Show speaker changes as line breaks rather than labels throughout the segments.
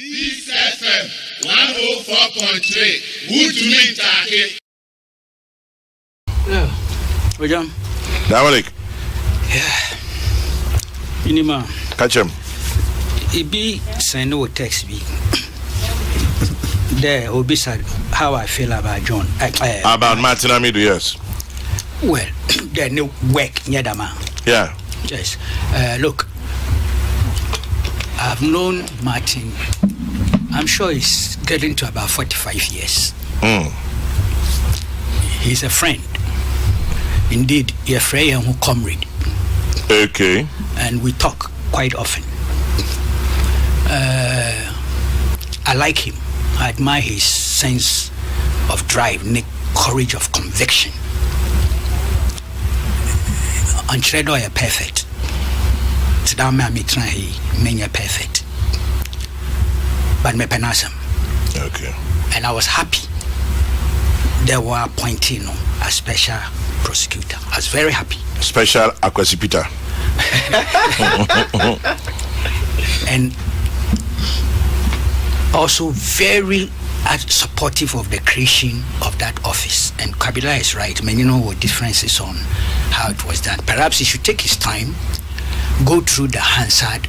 Peace FM 104.3. Good to meet you.
Yeah. Ojam.
Dominic.
Yeah. Inima.
Catch him.
Ibi send no text me. There, Obi said how I feel about John.
About Martin Amidu, yes.
Well, there's no work near the man.
Yeah.
Yes. Look, I've known Martin. I'm sure he's getting to about 45 years. He's a friend. Indeed, he's a friend who comrade.
Okay.
And we talk quite often. I like him. I admire his sense of drive, courage of conviction. Anchredo is perfect. Today me try many perfect. But me penasam.
Okay.
And I was happy. They were appointing a special prosecutor. I was very happy.
Special Aquasipita.
And also very supportive of the creation of that office. And Kabila is right. Many know what differences on how it was done. Perhaps he should take his time, go through the Hansard,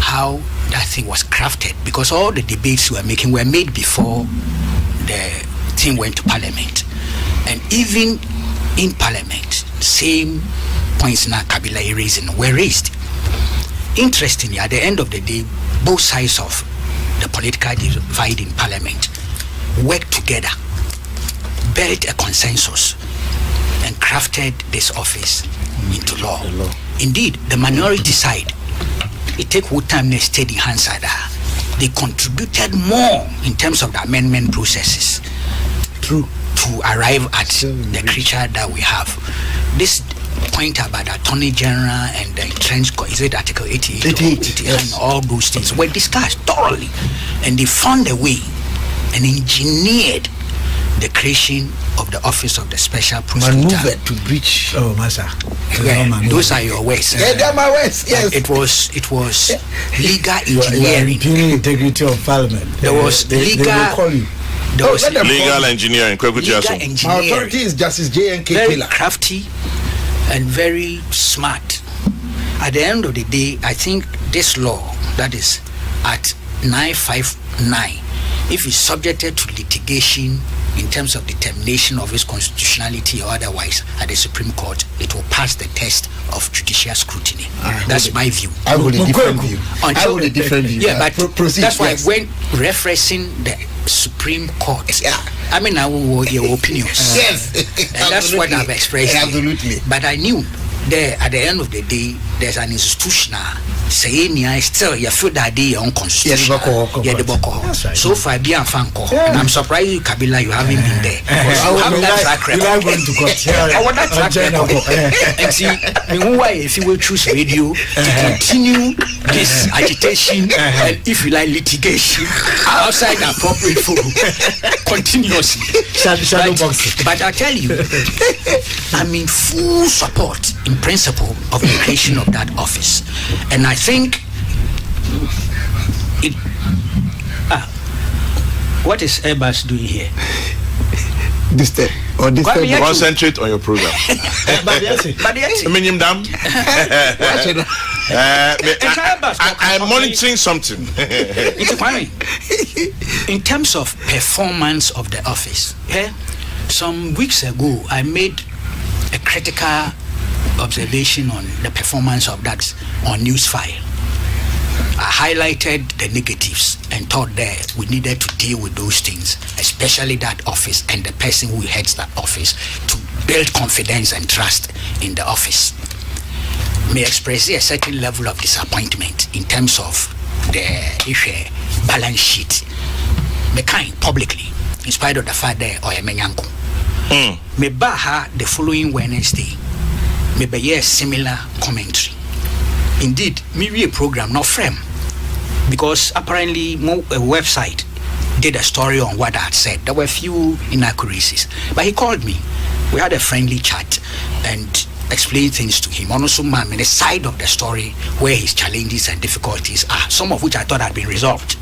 how that thing was crafted, because all the debates we were making were made before the thing went to Parliament. And even in Parliament, same points now Kabila raising were raised. Interestingly, at the end of the day, both sides of the political divide in Parliament worked together, built a consensus, and crafted this office into law. Indeed, the minority side, it take what time they stayed in Hansard. They contributed more in terms of the amendment processes to arrive at the creature that we have. This point about the Attorney General and the entrenched, is it Article 88?
Yes.
And all those things were discussed thoroughly, and they found a way and engineered the creation of the office of the special prosecutor.
Maneuver to breach. Oh, Massa.
Well, those are your words.
Yeah, they're my words. Yes.
It was legal engineering.
You are integrity of Parliament.
There was legal. There was
legal engineering.
legal
My
engineering.
authority is Justice J.N.K.
Very
Taylor.
crafty and very smart. At the end of the day, I think this law, that is at 959, if it's subjected to litigation in terms of determination of its constitutionality or otherwise at the Supreme Court, it will pass the test of judicial scrutiny. That's my view.
I hold a different view.
Yeah, but
proceed,
that's why
yes.
when referencing the Supreme Court,
Yeah.
I mean, I will your opinions.
Yes.
And that's what I've expressed.
Absolutely.
But I knew there at the end of the day, there's an institutional saying still you feel that they are unconstitutional.
That's right.
So far be and and I'm surprised you Kabila you haven't been there. Because you have that track record.
You like going to court.
I want that track record. And see, why if you will choose radio to continue this agitation and if you like litigation outside the appropriate forum continuously. But I tell you, I'm in full support in principle of the creation of that office. And I think it. What is Airbus doing here?
Concentrate on your program. I'm monitoring something.
In terms of performance of the office, some weeks ago I made a critical observation on the performance of that on Newsfile. I highlighted the negatives and thought that we needed to deal with those things, especially that office and the person who heads that office, to build confidence and trust in the office. May express a certain level of disappointment in terms of the balance sheet. Me kind publicly, in spite of the fact that I am a Menyanko. Me baha the following Wednesday. Me be a similar commentary. Indeed, me read a program not frame because apparently a website did a story on what I had said. There were a few inaccuracies, but he called me. We had a friendly chat and explained things to him. Also, man, the side of the story where his challenges and difficulties are, some of which I thought had been resolved.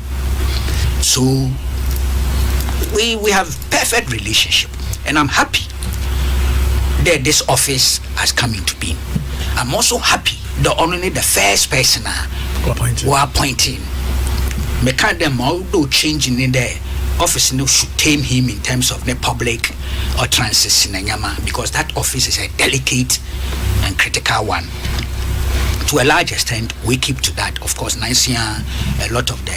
So we have perfect relationship, and I'm happy that this office has come into being. I'm also happy that only the first person who are appointing. Me can't them although changing in the office no should tame him in terms of the public or transition because that office is a delicate and critical one. To a large extent, we keep to that. Of course, nice year, a lot of the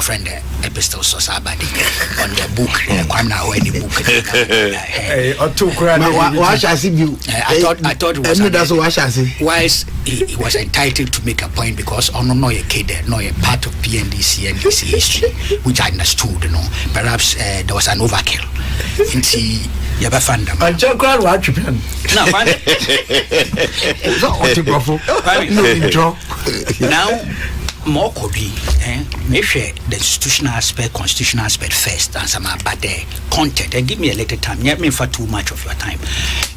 friend epistles or somebody on the book, Kwamna or any book. I thought it was whilst he was entitled to make a point because no a kid, no a part of PNDC and DC history, which I understood, perhaps there was an overkill. Now, more could be, maybe the institutional aspect, constitutional aspect first, and some but the content. And give me a little time. Not me for too much of your time.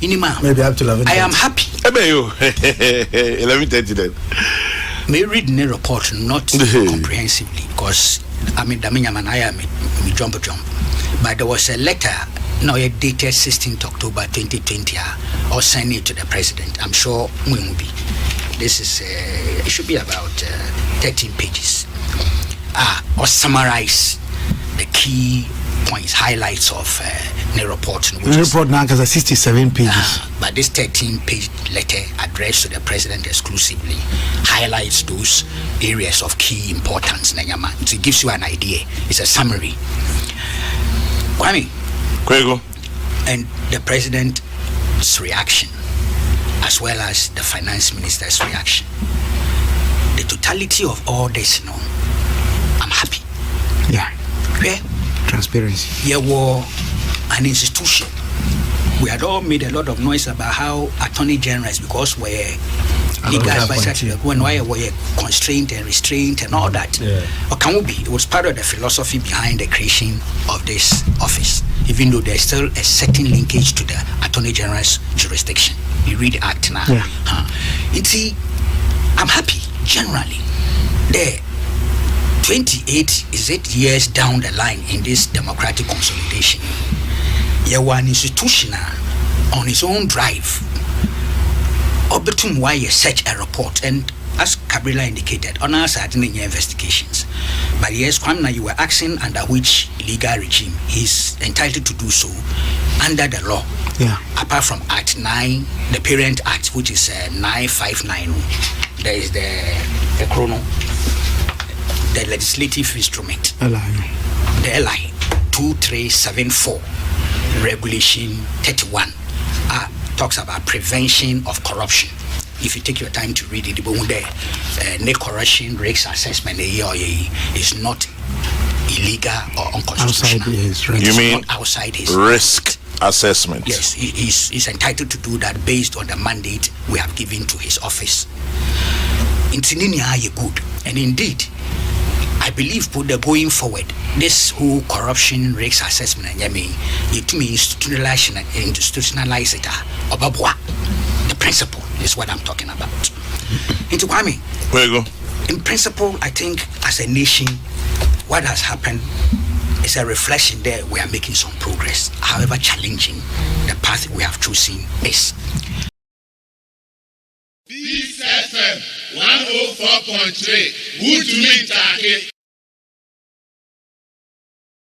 Maybe up to 11.
I am happy.
11:30 then.
May read the report not comprehensively because I mean, and I am jump. But there was a letter. Now, dated 16th October 2020, or send it to the president. I'm sure we will be. This is it should be about 13 pages. Or summarize the key points, highlights of the report.
The report now has 67 pages.
But this 13-page letter addressed to the president exclusively highlights those areas of key importance. So it gives you an idea. It's a summary. Kwame.
Kweku.
And the president's reaction, as well as the finance minister's reaction. The totality of all this, I'm happy.
Yeah.
Yeah.
Transparency.
Yeah, well, an institution. We had all made a lot of noise about how attorney generals, because we're legal advisors, when we were constrained and restrained and all that. Or can we be? It was part of the philosophy behind the creation of this office, even though there's still a certain linkage to the attorney general's jurisdiction. You read the act now. I'm happy generally. The 8 years down the line in this democratic consolidation, you were an institution on its own drive. Obetum why you search a report, and as Cabrilla indicated, on our side in your investigations. But yes, Kwamna, you were acting under which legal regime? He's entitled to do so under the law.
Yeah.
Apart from Act 9, the Parent Act, which is 959. There is the chrono, the legislative instrument, the LI 2374, Regulation 31. Talks about prevention of corruption. If you take your time to read it, the corruption risk assessment is not illegal or unconstitutional.
You mean
outside his
risk assessment?
Yes, he's entitled to do that based on the mandate we have given to his office. Good. And indeed, I believe going forward, this whole corruption risk assessment, it to me institutionalize it. The principle is what I'm talking about. Into Kwame,
Where you go?
In principle, I think as a nation, what has happened is a reflection there. We are making some progress, however challenging the path we have chosen is.
Peace FM 104.3. Good to meet you.